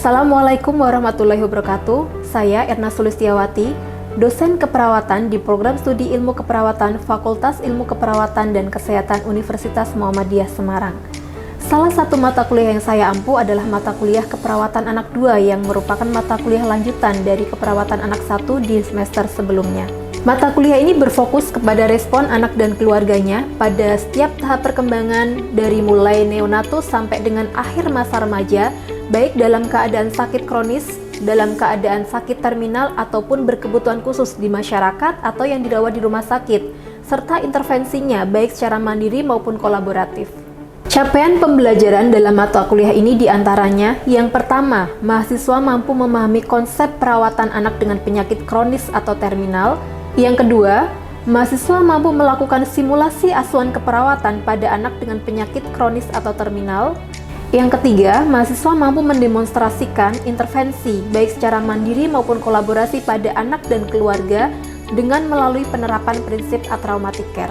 Assalamualaikum warahmatullahi wabarakatuh. Saya Erna Sulistiawati, dosen keperawatan di Program Studi Ilmu Keperawatan Fakultas Ilmu Keperawatan dan Kesehatan Universitas Muhammadiyah Semarang. Salah satu mata kuliah yang saya ampu adalah mata kuliah keperawatan anak 2 yang merupakan mata kuliah lanjutan dari keperawatan anak 1 di semester sebelumnya. Mata kuliah ini berfokus kepada respon anak dan keluarganya pada setiap tahap perkembangan dari mulai neonatus sampai dengan akhir masa remaja, baik dalam keadaan sakit kronis, dalam keadaan sakit terminal, ataupun berkebutuhan khusus di masyarakat atau yang dirawat di rumah sakit, serta intervensinya baik secara mandiri maupun kolaboratif. Capaian pembelajaran dalam mata kuliah ini diantaranya, yang pertama, mahasiswa mampu memahami konsep perawatan anak dengan penyakit kronis atau terminal. Yang kedua, mahasiswa mampu melakukan simulasi asuhan keperawatan pada anak dengan penyakit kronis atau terminal. Yang ketiga, mahasiswa mampu mendemonstrasikan intervensi baik secara mandiri maupun kolaborasi pada anak dan keluarga dengan melalui penerapan prinsip atraumatic care.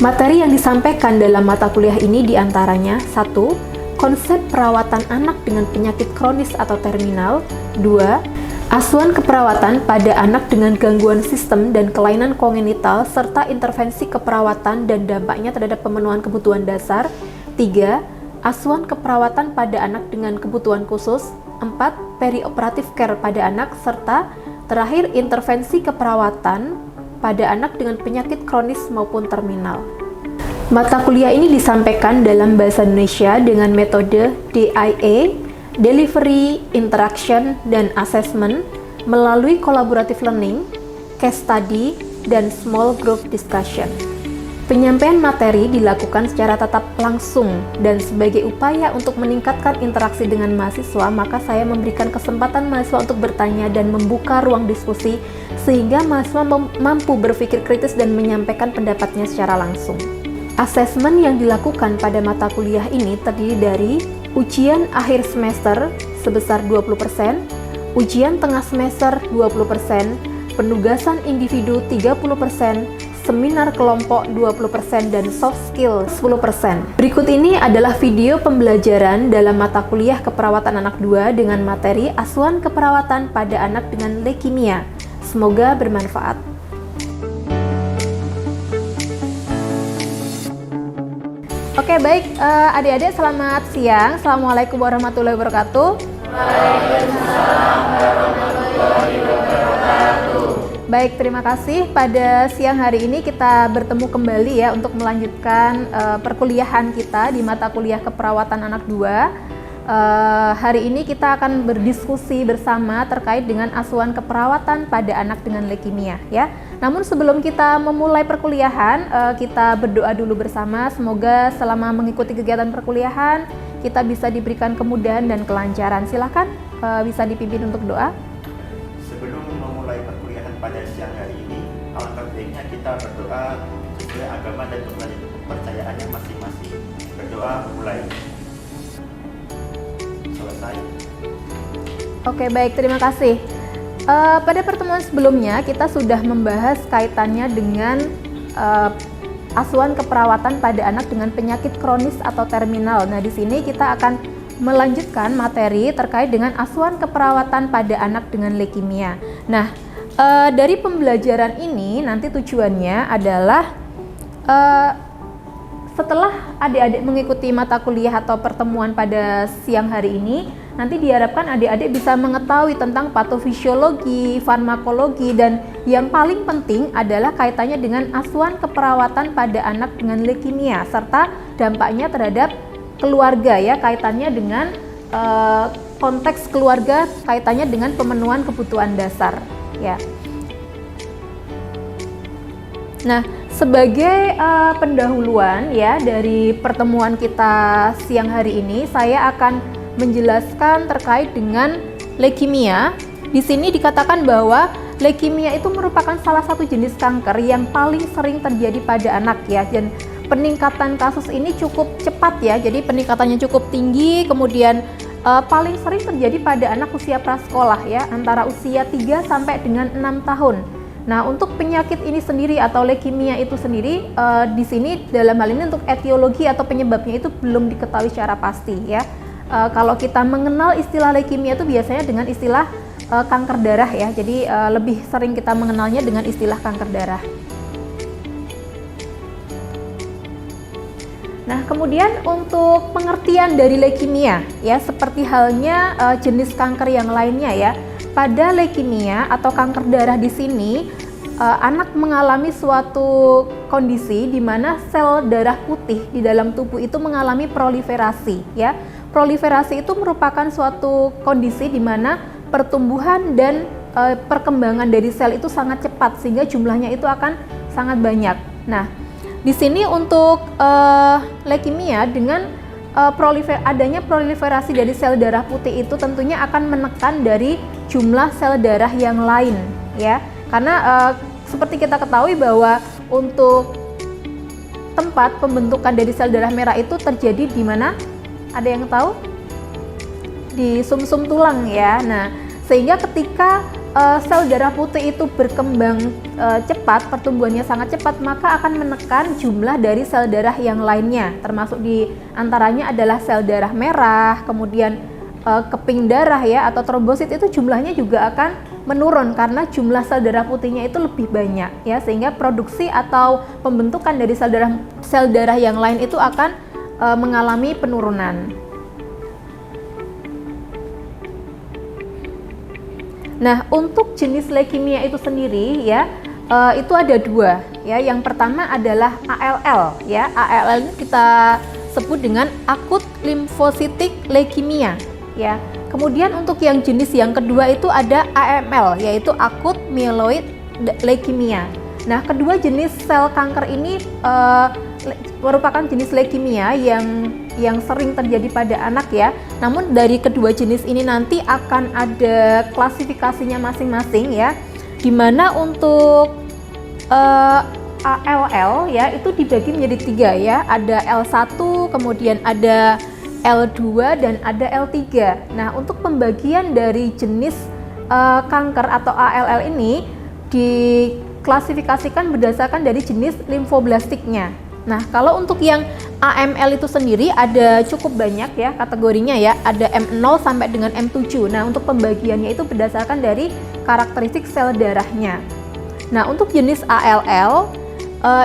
Materi yang disampaikan dalam mata kuliah ini diantaranya 1. Konsep perawatan anak dengan penyakit kronis atau terminal. 2. Asuhan keperawatan pada anak dengan gangguan sistem dan kelainan kongenital serta intervensi keperawatan dan dampaknya terhadap pemenuhan kebutuhan dasar. 3. Asuhan keperawatan pada anak dengan kebutuhan khusus. 4. Perioperatif care pada anak, serta terakhir intervensi keperawatan pada anak dengan penyakit kronis maupun terminal. Mata kuliah ini disampaikan dalam bahasa Indonesia dengan metode DIA, Delivery, Interaction, dan Assessment melalui collaborative learning, case study, dan small group discussion. Penyampaian materi dilakukan secara tatap langsung dan sebagai upaya untuk meningkatkan interaksi dengan mahasiswa, maka saya memberikan kesempatan mahasiswa untuk bertanya dan membuka ruang diskusi sehingga mahasiswa mampu berpikir kritis dan menyampaikan pendapatnya secara langsung. Asesmen yang dilakukan pada mata kuliah ini terdiri dari ujian akhir semester sebesar 20%, ujian tengah semester 20%, penugasan individu 30%, seminar kelompok 20%, dan soft skill 10%. Berikut ini adalah video pembelajaran dalam mata kuliah keperawatan anak 2 dengan materi asuhan keperawatan pada anak dengan leukemia. Semoga bermanfaat. Oke, baik, adik-adik selamat siang. Assalamualaikum warahmatullahi wabarakatuh. Waalaikumsalam warahmatullahi wabarakatuh. Baik, terima kasih. Pada siang hari ini kita bertemu kembali ya untuk melanjutkan perkuliahan kita di mata kuliah keperawatan anak 2. Hari ini kita akan berdiskusi bersama terkait dengan asuhan keperawatan pada anak dengan leukemia ya. Namun sebelum kita memulai perkuliahan, kita berdoa dulu bersama. Semoga selama mengikuti kegiatan perkuliahan kita bisa diberikan kemudahan dan kelancaran. Silakan bisa dipimpin untuk doa. Sebelum memulai perkuliahan pada siang hari ini, alangkah baiknya kita berdoa sesuai agama dan kepercayaannya masing-masing. Berdoa mulai. Selesai. Oke, baik, terima kasih. Pada pertemuan sebelumnya kita sudah membahas kaitannya dengan asuhan keperawatan pada anak dengan penyakit kronis atau terminal. Nah, di sini kita akan melanjutkan materi terkait dengan asuhan keperawatan pada anak dengan leukemia. Nah, dari pembelajaran ini nanti tujuannya adalah setelah adik-adik mengikuti mata kuliah atau pertemuan pada siang hari ini, nanti diharapkan adik-adik bisa mengetahui tentang patofisiologi, farmakologi, dan yang paling penting adalah kaitannya dengan asuhan keperawatan pada anak dengan leukemia serta dampaknya terhadap keluarga ya, kaitannya dengan konteks keluarga, kaitannya dengan pemenuhan kebutuhan dasar ya. Nah, sebagai pendahuluan ya dari pertemuan kita siang hari ini, saya akan menjelaskan terkait dengan leukemia. Di sini dikatakan bahwa leukemia itu merupakan salah satu jenis kanker yang paling sering terjadi pada anak ya, dan peningkatan kasus ini cukup cepat ya. Jadi peningkatannya cukup tinggi, kemudian paling sering terjadi pada anak usia prasekolah ya, antara usia 3 sampai dengan 6 tahun. Nah, untuk penyakit ini sendiri atau leukemia itu sendiri, di sini dalam hal ini untuk etiologi atau penyebabnya itu belum diketahui secara pasti ya. kalau kita mengenal istilah leukemia itu biasanya dengan istilah kanker darah ya. Jadi lebih sering kita mengenalnya dengan istilah kanker darah. Nah, kemudian untuk pengertian dari leukemia ya, seperti halnya jenis kanker yang lainnya ya. Pada leukemia atau kanker darah di sini anak mengalami suatu kondisi di mana sel darah putih di dalam tubuh itu mengalami proliferasi ya. Proliferasi itu merupakan suatu kondisi di mana pertumbuhan dan perkembangan dari sel itu sangat cepat sehingga jumlahnya itu akan sangat banyak. Nah, di sini untuk leukemia dengan adanya proliferasi dari sel darah putih itu tentunya akan menekan dari jumlah sel darah yang lain ya. Karena seperti kita ketahui bahwa untuk tempat pembentukan dari sel darah merah itu terjadi di mana? Ada yang tahu? Di sumsum tulang ya. Nah, sehingga ketika sel darah putih itu berkembang cepat, pertumbuhannya sangat cepat, maka akan menekan jumlah dari sel darah yang lainnya, termasuk di antaranya adalah sel darah merah, kemudian keping darah ya atau trombosit itu jumlahnya juga akan menurun karena jumlah sel darah putihnya itu lebih banyak ya, sehingga produksi atau pembentukan dari sel darah yang lain itu akan mengalami penurunan. Nah, untuk jenis leukemia itu sendiri ya, itu ada dua ya. Yang pertama adalah ALL ya. ALL ini kita sebut dengan akut limfositik leukemia ya. Kemudian untuk yang jenis yang kedua itu ada AML, yaitu akut myeloid leukemia. Nah, kedua jenis sel kanker ini merupakan jenis leukemia yang sering terjadi pada anak ya. Namun dari kedua jenis ini nanti akan ada klasifikasinya masing-masing ya. Dimana untuk ALL ya itu dibagi menjadi 3 ya. Ada L1, kemudian ada L2 dan ada L3. Nah, untuk pembagian dari jenis kanker atau ALL ini diklasifikasikan berdasarkan dari jenis limfoblastiknya. Nah, kalau untuk yang AML itu sendiri ada cukup banyak ya kategorinya ya, ada M0 sampai dengan M7. Nah, untuk pembagiannya itu berdasarkan dari karakteristik sel darahnya. Nah, untuk jenis ALL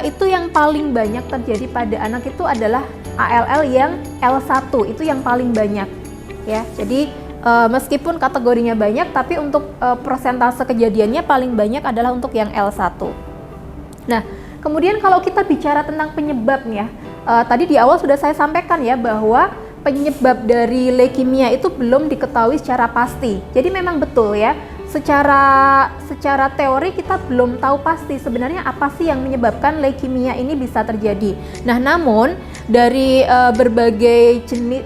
itu yang paling banyak terjadi pada anak itu adalah ALL yang L1, itu yang paling banyak ya. Jadi meskipun kategorinya banyak, tapi untuk persentase kejadiannya paling banyak adalah untuk yang L1. Nah, kemudian kalau kita bicara tentang penyebabnya, tadi di awal sudah saya sampaikan ya bahwa penyebab dari leukemia itu belum diketahui secara pasti. Jadi memang betul ya, secara teori kita belum tahu pasti sebenarnya apa sih yang menyebabkan leukemia ini bisa terjadi. Nah, namun dari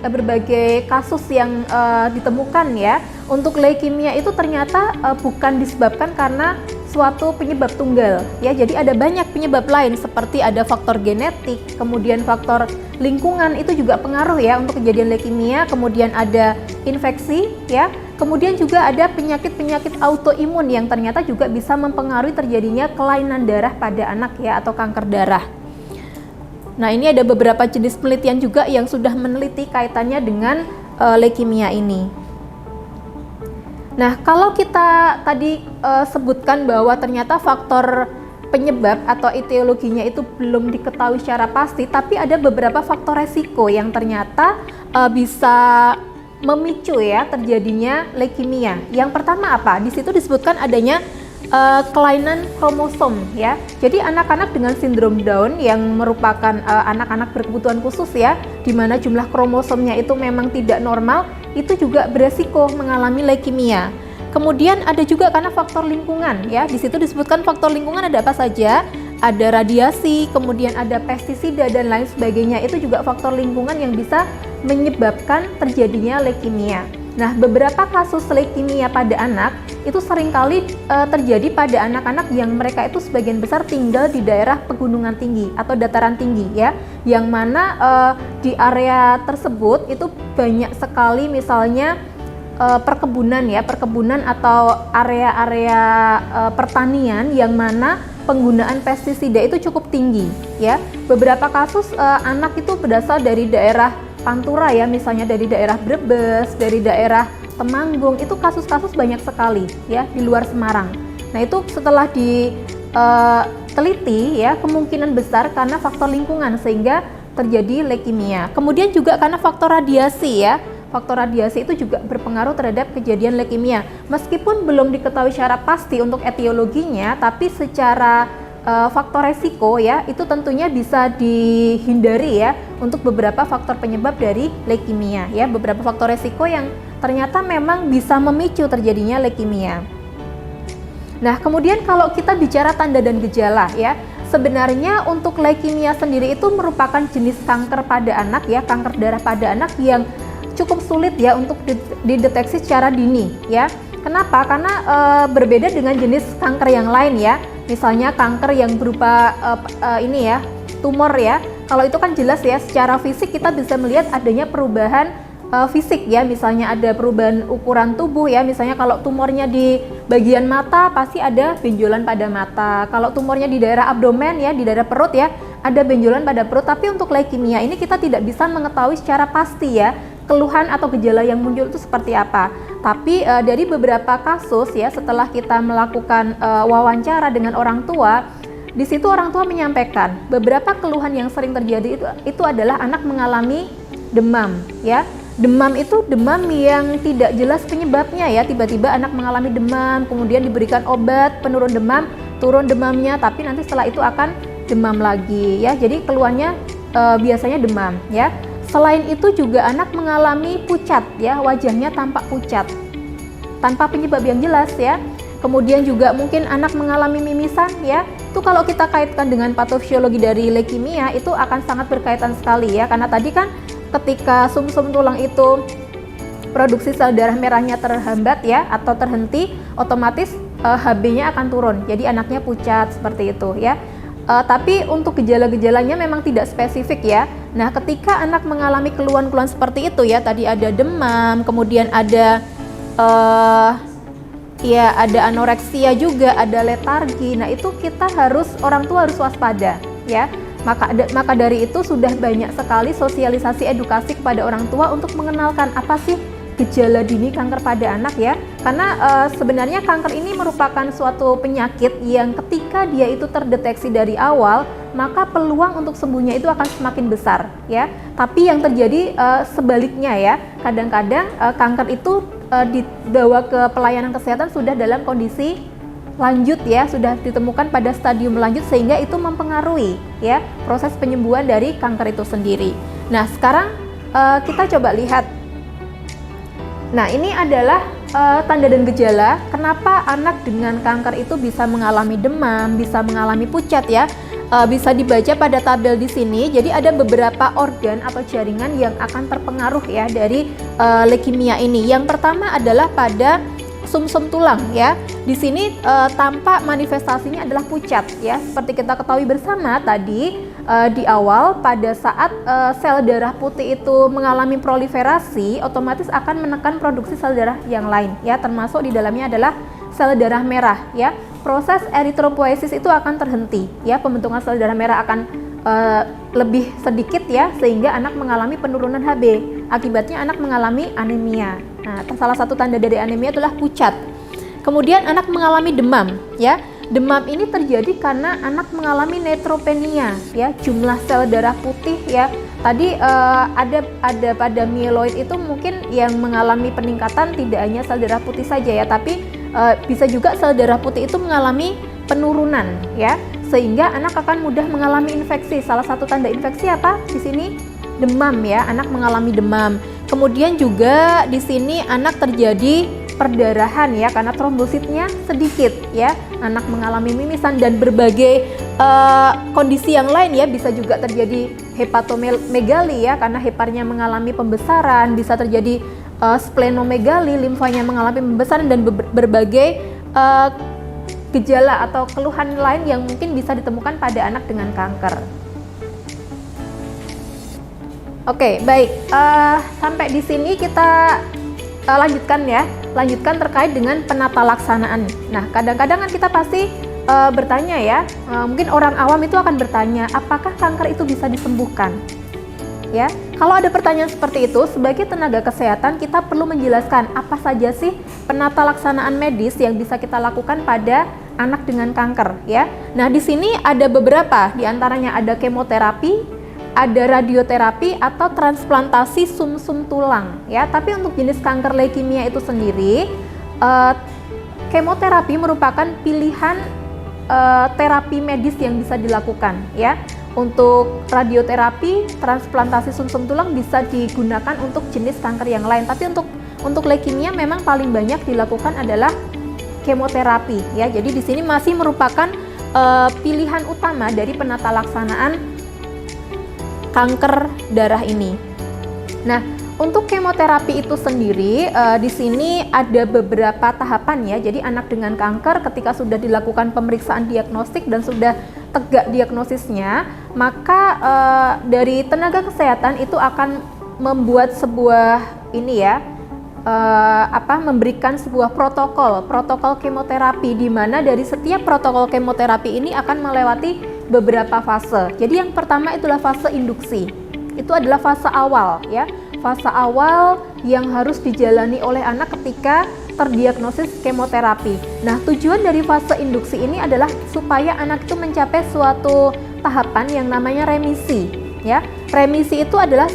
berbagai kasus yang ditemukan ya, untuk leukemia itu ternyata bukan disebabkan karena suatu penyebab tunggal ya. Jadi ada banyak penyebab lain seperti ada faktor genetik, kemudian faktor lingkungan itu juga pengaruh ya untuk kejadian leukemia, kemudian ada infeksi ya, kemudian juga ada penyakit-penyakit autoimun yang ternyata juga bisa mempengaruhi terjadinya kelainan darah pada anak ya atau kanker darah. Nah, ini ada beberapa jenis penelitian juga yang sudah meneliti kaitannya dengan leukemia ini. Nah, kalau kita tadi sebutkan bahwa ternyata faktor penyebab atau etiologinya itu belum diketahui secara pasti, tapi ada beberapa faktor resiko yang ternyata bisa memicu ya terjadinya leukemia. Yang pertama apa? Di situ disebutkan adanya kelainan kromosom ya. Jadi anak-anak dengan sindrom Down yang merupakan anak-anak berkebutuhan khusus ya, di mana jumlah kromosomnya itu memang tidak normal, itu juga beresiko mengalami leukemia. Kemudian ada juga karena faktor lingkungan ya. Di situ disebutkan faktor lingkungan ada apa saja? Ada radiasi, kemudian ada pestisida dan lain sebagainya. Itu juga faktor lingkungan yang bisa menyebabkan terjadinya leukemia. Nah, beberapa kasus leukemia pada anak itu seringkali terjadi pada anak-anak yang mereka itu sebagian besar tinggal di daerah pegunungan tinggi atau dataran tinggi ya, yang mana di area tersebut itu banyak sekali misalnya perkebunan atau area-area pertanian yang mana penggunaan pestisida itu cukup tinggi ya. Beberapa kasus anak itu berasal dari daerah Pantura ya, misalnya dari daerah Brebes, dari daerah Temanggung, itu kasus-kasus banyak sekali ya di luar Semarang. Nah, itu setelah diteliti ya, kemungkinan besar karena faktor lingkungan sehingga terjadi leukemia. Kemudian juga karena faktor radiasi ya. Faktor radiasi itu juga berpengaruh terhadap kejadian leukemia. Meskipun belum diketahui secara pasti untuk etiologinya, tapi secara faktor resiko ya, itu tentunya bisa dihindari ya untuk beberapa faktor penyebab dari leukemia ya, beberapa faktor resiko yang ternyata memang bisa memicu terjadinya leukemia. Nah, kemudian kalau kita bicara tanda dan gejala ya, sebenarnya untuk leukemia sendiri itu merupakan jenis kanker pada anak ya, kanker darah pada anak yang cukup sulit ya untuk dideteksi secara dini ya. Kenapa? Karena berbeda dengan jenis kanker yang lain ya. Misalnya kanker yang berupa ini ya, tumor ya. Kalau itu kan jelas ya, secara fisik kita bisa melihat adanya perubahan fisik ya, misalnya ada perubahan ukuran tubuh ya, misalnya kalau tumornya di bagian mata pasti ada benjolan pada mata, kalau tumornya di daerah abdomen ya, di daerah perut ya, ada benjolan pada perut. Tapi untuk leukemia ini kita tidak bisa mengetahui secara pasti ya keluhan atau gejala yang muncul itu seperti apa. Tapi dari beberapa kasus ya, setelah kita melakukan wawancara dengan orang tua, di situ orang tua menyampaikan beberapa keluhan yang sering terjadi itu adalah anak mengalami demam ya. Demam itu demam yang tidak jelas penyebabnya ya, tiba-tiba anak mengalami demam, kemudian diberikan obat penurun demam, turun demamnya, tapi nanti setelah itu akan demam lagi ya. Jadi keluhannya biasanya demam ya. Selain itu juga anak mengalami pucat ya, wajahnya tampak pucat tanpa penyebab yang jelas ya. Kemudian juga mungkin anak mengalami mimisan ya. Itu kalau kita kaitkan dengan patofisiologi dari leukemia itu akan sangat berkaitan sekali ya, karena tadi kan ketika sumsum tulang itu produksi sel darah merahnya terhambat ya atau terhenti, otomatis HB-nya akan turun. Jadi anaknya pucat seperti itu ya. Tapi untuk gejala-gejalanya memang tidak spesifik ya. Nah, ketika anak mengalami keluhan-keluhan seperti itu ya, tadi ada demam, kemudian ada ada anoreksia juga, ada letargi. Nah, itu orang tua harus waspada ya. Maka dari itu sudah banyak sekali sosialisasi edukasi kepada orang tua untuk mengenalkan apa sih gejala dini kanker pada anak ya. Karena sebenarnya kanker ini merupakan suatu penyakit yang ketika dia itu terdeteksi dari awal, maka peluang untuk sembuhnya itu akan semakin besar ya. Tapi yang terjadi sebaliknya ya, kadang-kadang kanker itu dibawa ke pelayanan kesehatan sudah dalam kondisi lanjut ya, sudah ditemukan pada stadium lanjut, sehingga itu mempengaruhi ya proses penyembuhan dari kanker itu sendiri. Nah, sekarang kita coba lihat. Nah, ini adalah tanda dan gejala kenapa anak dengan kanker itu bisa mengalami demam, bisa mengalami pucat ya. Bisa dibaca pada tabel di sini. Jadi ada beberapa organ atau jaringan yang akan terpengaruh ya dari leukemia ini. Yang pertama adalah pada sumsum tulang ya. Di sini tampak manifestasinya adalah pucat ya. Seperti kita ketahui bersama tadi di awal, pada saat sel darah putih itu mengalami proliferasi, otomatis akan menekan produksi sel darah yang lain ya, termasuk di dalamnya adalah sel darah merah ya. Proses eritropoiesis itu akan terhenti ya, pembentukan sel darah merah akan lebih sedikit ya, sehingga anak mengalami penurunan HB. Akibatnya anak mengalami anemia. Nah, salah satu tanda dari anemia adalah pucat. Kemudian anak mengalami demam ya. Demam ini terjadi karena anak mengalami neutropenia ya, jumlah sel darah putih ya. Tadi ada pada mieloid itu mungkin yang mengalami peningkatan tidak hanya sel darah putih saja ya, tapi bisa juga sel darah putih itu mengalami penurunan ya, sehingga anak akan mudah mengalami infeksi. Salah satu tanda infeksi apa? Di sini demam ya, anak mengalami demam. Kemudian juga di sini anak terjadi perdarahan ya, karena trombositnya sedikit ya. Anak mengalami mimisan dan berbagai kondisi yang lain ya, bisa juga terjadi hepatomegali ya, karena heparnya mengalami pembesaran, bisa terjadi splenomegali, limfanya mengalami pembesaran, dan berbagai gejala atau keluhan lain yang mungkin bisa ditemukan pada anak dengan kanker. Oke, baik. Sampai di sini kita lanjutkan ya. Lanjutkan terkait dengan penata laksanaan. Nah, kadang-kadang kan kita pasti bertanya ya, mungkin orang awam itu akan bertanya, apakah kanker itu bisa disembuhkan? ya. Kalau ada pertanyaan seperti itu, sebagai tenaga kesehatan kita perlu menjelaskan apa saja sih penata laksanaan medis yang bisa kita lakukan pada anak dengan kanker, ya. Nah, di sini ada beberapa, di antaranya ada kemoterapi, ada radioterapi atau transplantasi sumsum tulang, ya. Tapi untuk jenis kanker leukemia itu sendiri, kemoterapi merupakan pilihan terapi medis yang bisa dilakukan, ya. Untuk radioterapi, transplantasi sumsum tulang bisa digunakan untuk jenis kanker yang lain. Tapi untuk leukemia memang paling banyak dilakukan adalah kemoterapi, ya. Jadi di sini masih merupakan pilihan utama dari penata laksanaan kanker darah ini. Nah, untuk kemoterapi itu sendiri di sini ada beberapa tahapan, ya. Jadi anak dengan kanker ketika sudah dilakukan pemeriksaan diagnostik dan sudah tegak diagnosisnya, maka dari tenaga kesehatan itu akan membuat sebuah memberikan sebuah protokol kemoterapi, di mana dari setiap protokol kemoterapi ini akan melewati beberapa fase. Jadi yang pertama itulah fase induksi. Itu adalah fase awal, ya. Fase awal yang harus dijalani oleh anak ketika terdiagnosis kemoterapi. Nah, tujuan dari fase induksi ini adalah supaya anak itu mencapai suatu tahapan yang namanya remisi, ya. Remisi itu adalah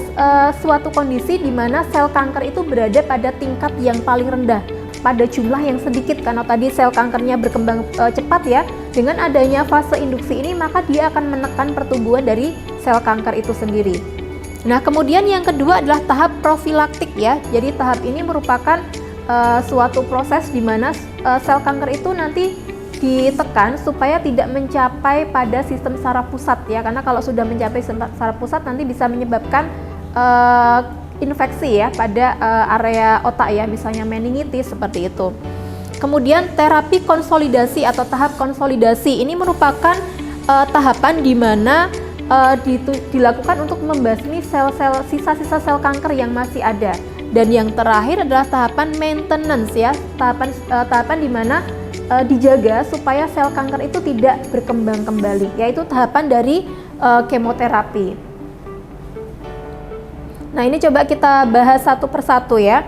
suatu kondisi di mana sel kanker itu berada pada tingkat yang paling rendah, pada jumlah yang sedikit, karena tadi sel kankernya berkembang cepat, ya. Dengan adanya fase induksi ini, maka dia akan menekan pertumbuhan dari sel kanker itu sendiri. Nah, kemudian yang kedua adalah tahap profilaktik, ya. Jadi tahap ini merupakan suatu proses di mana sel kanker itu nanti ditekan supaya tidak mencapai pada sistem saraf pusat, ya. Karena kalau sudah mencapai saraf pusat nanti bisa menyebabkan infeksi, ya, pada area otak, ya, misalnya meningitis seperti itu. Kemudian terapi konsolidasi atau tahap konsolidasi ini merupakan tahapan di mana dilakukan untuk membasmi sisa-sisa sel kanker yang masih ada. Dan yang terakhir adalah tahapan maintenance, ya, tahapan di mana dijaga supaya sel kanker itu tidak berkembang kembali, yaitu tahapan dari kemoterapi. Nah, ini coba kita bahas satu persatu, ya.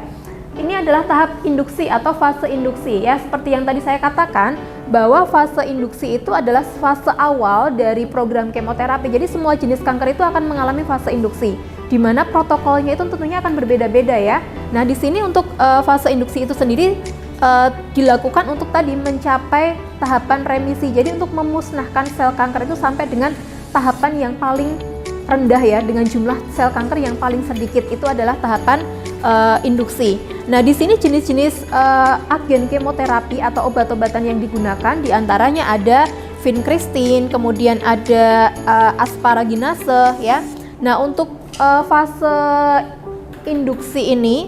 Ini adalah tahap induksi atau fase induksi, ya. Seperti yang tadi saya katakan bahwa fase induksi itu adalah fase awal dari program kemoterapi. Jadi semua jenis kanker itu akan mengalami fase induksi, di mana protokolnya itu tentunya akan berbeda-beda, ya. Nah, di sini untuk fase induksi itu sendiri dilakukan untuk tadi mencapai tahapan remisi. Jadi untuk memusnahkan sel kanker itu sampai dengan tahapan yang paling rendah, ya, dengan jumlah sel kanker yang paling sedikit, itu adalah tahapan induksi. Nah, di sini jenis-jenis agen kemoterapi atau obat-obatan yang digunakan diantaranya ada vincristine, kemudian ada asparaginase, ya. Nah, untuk fase induksi ini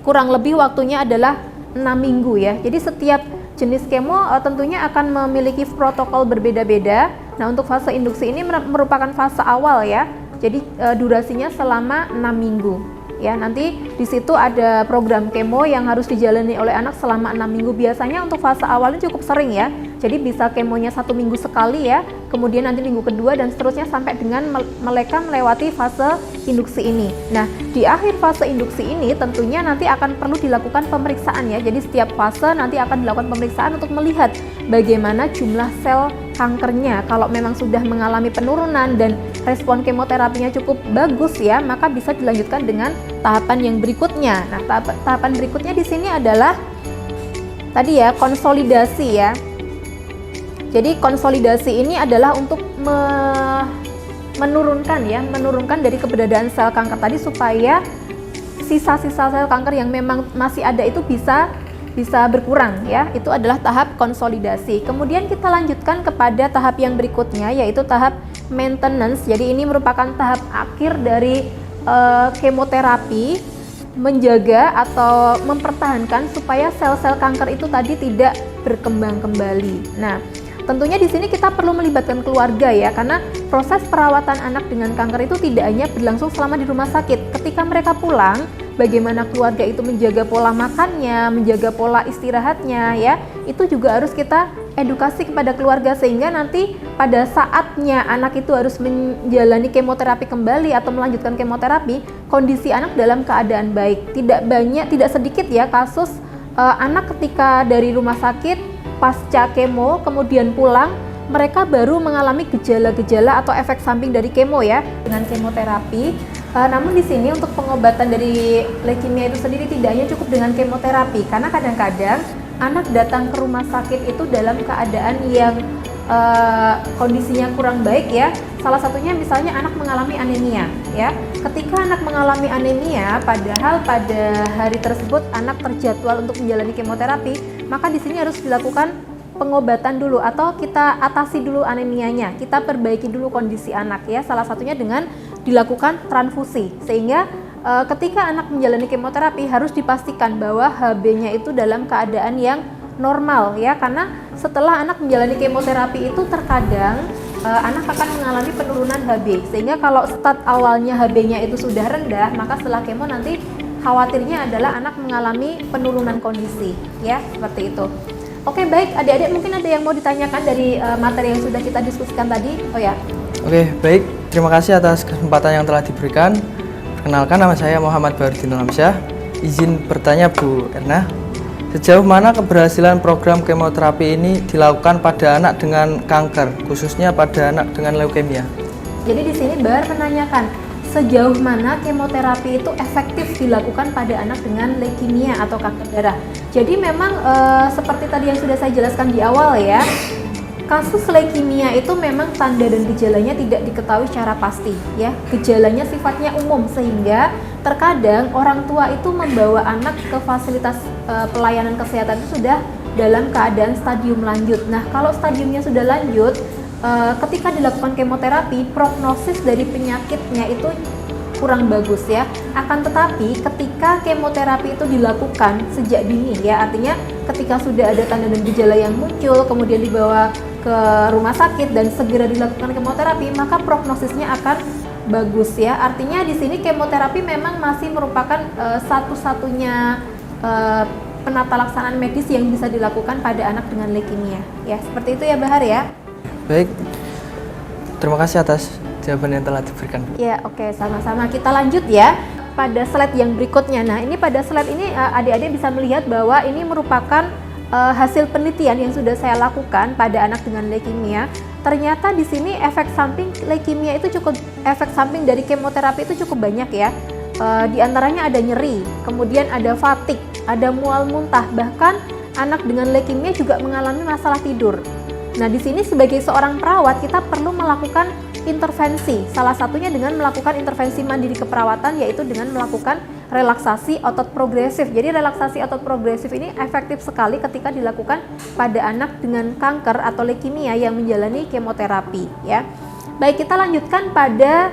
kurang lebih waktunya adalah 6 minggu, ya. Jadi setiap jenis kemo tentunya akan memiliki protokol berbeda-beda. Nah, untuk fase induksi ini merupakan fase awal, ya. Jadi durasinya selama 6 minggu. Ya, nanti di situ ada program kemo yang harus dijalani oleh anak selama 6 minggu. Biasanya untuk fase awalnya cukup sering, ya. Jadi bisa kemonya 1 minggu sekali, ya. Kemudian nanti minggu kedua dan seterusnya sampai dengan mereka melewati fase induksi ini. Nah, di akhir fase induksi ini tentunya nanti akan perlu dilakukan pemeriksaan, ya. Jadi setiap fase nanti akan dilakukan pemeriksaan untuk melihat bagaimana jumlah sel kankernya. Kalau memang sudah mengalami penurunan dan respon kemoterapinya cukup bagus, ya, maka bisa dilanjutkan dengan tahapan yang berikutnya. Nah, tahapan berikutnya di sini adalah tadi, ya, konsolidasi, ya. Jadi konsolidasi ini adalah untuk menurunkan dari keberadaan sel kanker tadi supaya sisa-sisa sel kanker yang memang masih ada itu bisa berkurang, ya. Itu adalah tahap konsolidasi. Kemudian kita lanjutkan kepada tahap yang berikutnya, yaitu tahap maintenance. Jadi ini merupakan tahap akhir dari kemoterapi, menjaga atau mempertahankan supaya sel-sel kanker itu tadi tidak berkembang kembali. Nah, tentunya di sini kita perlu melibatkan keluarga, ya, karena proses perawatan anak dengan kanker itu tidak hanya berlangsung selama di rumah sakit. Ketika mereka pulang, bagaimana keluarga itu menjaga pola makannya, menjaga pola istirahatnya, ya, itu juga harus kita edukasi kepada keluarga sehingga nanti pada saatnya anak itu harus menjalani kemoterapi kembali atau melanjutkan kemoterapi, kondisi anak dalam keadaan baik. Tidak sedikit ya kasus anak ketika dari rumah sakit pasca kemo kemudian pulang, mereka baru mengalami gejala-gejala atau efek samping dari kemo ya dengan kemoterapi. Namun di sini untuk pengobatan dari leukemia itu sendiri tidak hanya cukup dengan kemoterapi, karena kadang-kadang anak datang ke rumah sakit itu dalam keadaan yang kondisinya kurang baik ya. Salah satunya misalnya anak mengalami anemia ya. Ketika anak mengalami anemia, padahal pada hari tersebut anak terjadwal untuk menjalani kemoterapi, maka di sini harus dilakukan pengobatan dulu atau kita atasi dulu anemianya, kita perbaiki dulu kondisi anak ya. Salah satunya dengan dilakukan transfusi, sehingga ketika anak menjalani kemoterapi harus dipastikan bahwa HB-nya itu dalam keadaan yang normal ya, karena setelah anak menjalani kemoterapi itu terkadang anak akan mengalami penurunan HB, sehingga kalau start awalnya HB-nya itu sudah rendah, maka setelah kemo nanti khawatirnya adalah anak mengalami penurunan kondisi ya, seperti itu. Oke, baik adik-adik, mungkin ada yang mau ditanyakan dari materi yang sudah kita diskusikan tadi? Oh ya. Oke, baik. Terima kasih atas kesempatan yang telah diberikan. Perkenalkan, nama saya Muhammad Baharudin Alamsyah. Izin bertanya Bu Erna, sejauh mana keberhasilan program kemoterapi ini dilakukan pada anak dengan kanker, khususnya pada anak dengan leukemia? Jadi di sini Bar menanyakan sejauh mana kemoterapi itu efektif dilakukan pada anak dengan leukemia atau kanker darah. Jadi memang seperti tadi yang sudah saya jelaskan di awal ya, kasus leukemia itu memang tanda dan gejalanya tidak diketahui secara pasti ya. Gejalanya sifatnya umum sehingga terkadang orang tua itu membawa anak ke fasilitas pelayanan kesehatan itu sudah dalam keadaan stadium lanjut. Nah, kalau stadiumnya sudah lanjut, ketika dilakukan kemoterapi, prognosis dari penyakitnya itu kurang bagus ya. Akan tetapi ketika kemoterapi itu dilakukan sejak dini ya, artinya ketika sudah ada tanda dan gejala yang muncul kemudian dibawa ke rumah sakit dan segera dilakukan kemoterapi, maka prognosisnya akan bagus ya. Artinya di sini kemoterapi memang masih merupakan satu-satunya penata laksanaan medis yang bisa dilakukan pada anak dengan leukemia ya. Seperti itu ya Bahar ya. Baik, terima kasih atas jawaban yang telah diberikan. Ya, oke, sama-sama. Kita lanjut ya pada slide yang berikutnya. Nah, ini pada slide ini adik-adik bisa melihat bahwa ini merupakan hasil penelitian yang sudah saya lakukan pada anak dengan leukemia. Ternyata di sini efek samping leukemia itu efek samping dari kemoterapi itu cukup banyak ya. Di antaranya ada nyeri, kemudian ada fatigue, ada mual muntah, bahkan anak dengan leukemia juga mengalami masalah tidur. Nah, di sini sebagai seorang perawat kita perlu melakukan intervensi, salah satunya dengan melakukan intervensi mandiri keperawatan, yaitu dengan melakukan relaksasi otot progresif. Jadi relaksasi otot progresif ini efektif sekali ketika dilakukan pada anak dengan kanker atau leukemia yang menjalani kemoterapi ya. Baik, kita lanjutkan pada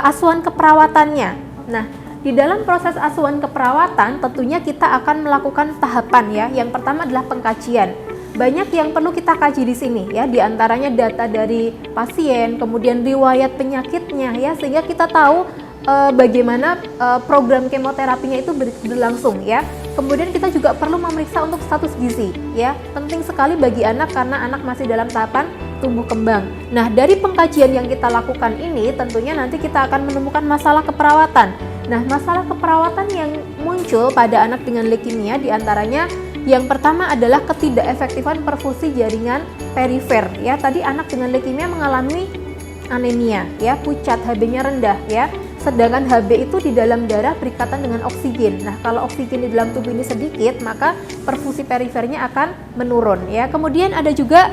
asuhan keperawatannya. Nah, di dalam proses asuhan keperawatan tentunya kita akan melakukan tahapan ya. Yang pertama adalah pengkajian. Banyak yang perlu kita kaji di sini ya, diantaranya data dari pasien, kemudian riwayat penyakitnya ya, sehingga kita tahu bagaimana program kemoterapinya itu berlangsung ya. Kemudian kita juga perlu memeriksa untuk status gizi ya, penting sekali bagi anak karena anak masih dalam tahapan tumbuh kembang. Nah, dari pengkajian yang kita lakukan ini tentunya nanti kita akan menemukan masalah keperawatan. Nah, masalah keperawatan yang muncul pada anak dengan leukemia diantaranya yang pertama adalah ketidakefektifan perfusi jaringan perifer ya. Tadi anak dengan leukemia mengalami anemia ya, pucat, HB-nya rendah ya. Sedangkan HB itu di dalam darah berikatan dengan oksigen. Nah, kalau oksigen di dalam tubuh ini sedikit, maka perfusi perifernya akan menurun ya. Kemudian ada juga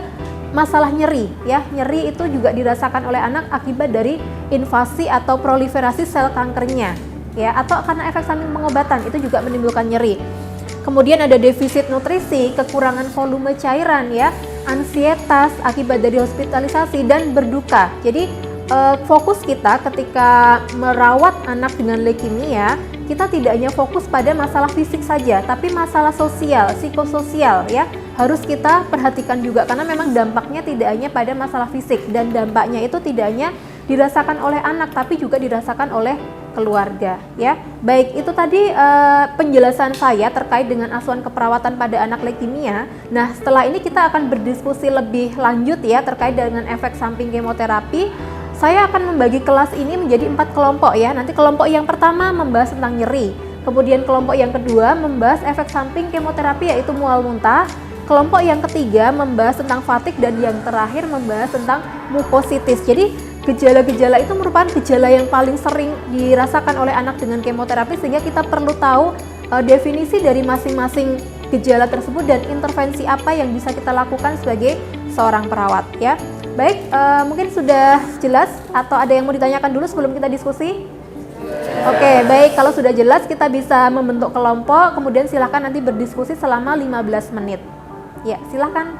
masalah nyeri ya. Nyeri itu juga dirasakan oleh anak akibat dari invasi atau proliferasi sel kankernya ya, atau karena efek samping pengobatan itu juga menimbulkan nyeri. Kemudian ada defisit nutrisi, kekurangan volume cairan ya, ansietas akibat dari hospitalisasi dan berduka. Jadi fokus kita ketika merawat anak dengan leukemia, kita tidak hanya fokus pada masalah fisik saja, tapi masalah sosial, psikososial ya, harus kita perhatikan juga karena memang dampaknya tidak hanya pada masalah fisik dan dampaknya itu tidak hanya dirasakan oleh anak tapi juga dirasakan oleh keluarga ya. Baik, itu tadi penjelasan saya terkait dengan asuhan keperawatan pada anak leukemia. Nah, setelah ini kita akan berdiskusi lebih lanjut ya terkait dengan efek samping kemoterapi. Saya akan membagi kelas ini menjadi 4 kelompok ya. Nanti kelompok yang pertama membahas tentang nyeri. Kemudian kelompok yang kedua membahas efek samping kemoterapi yaitu mual muntah. Kelompok yang ketiga membahas tentang fatigue dan yang terakhir membahas tentang mukositis. Jadi gejala-gejala itu merupakan gejala yang paling sering dirasakan oleh anak dengan kemoterapi sehingga kita perlu tahu definisi dari masing-masing gejala tersebut dan intervensi apa yang bisa kita lakukan sebagai seorang perawat ya. Baik, mungkin sudah jelas atau ada yang mau ditanyakan dulu sebelum kita diskusi? Oke, baik, kalau sudah jelas kita bisa membentuk kelompok, kemudian silakan nanti berdiskusi selama 15 menit. Ya, silakan.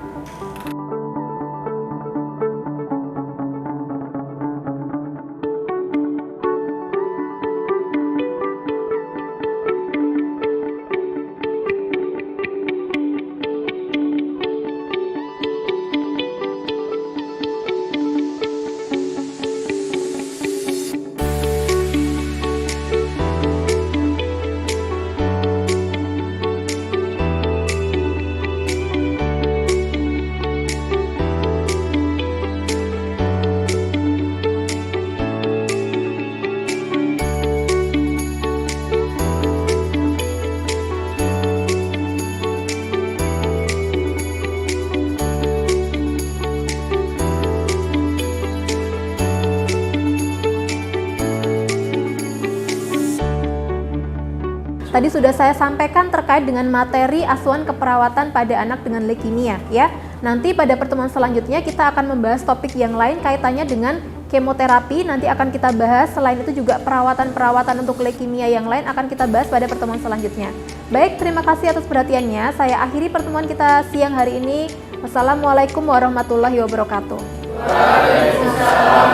Tadi sudah saya sampaikan terkait dengan materi asuhan keperawatan pada anak dengan leukemia ya. Nanti pada pertemuan selanjutnya kita akan membahas topik yang lain kaitannya dengan kemoterapi. Nanti akan kita bahas, selain itu juga perawatan-perawatan untuk leukemia yang lain akan kita bahas pada pertemuan selanjutnya. Baik, terima kasih atas perhatiannya. Saya akhiri pertemuan kita siang hari ini. Wassalamualaikum warahmatullahi wabarakatuh. Waalaikumsalam.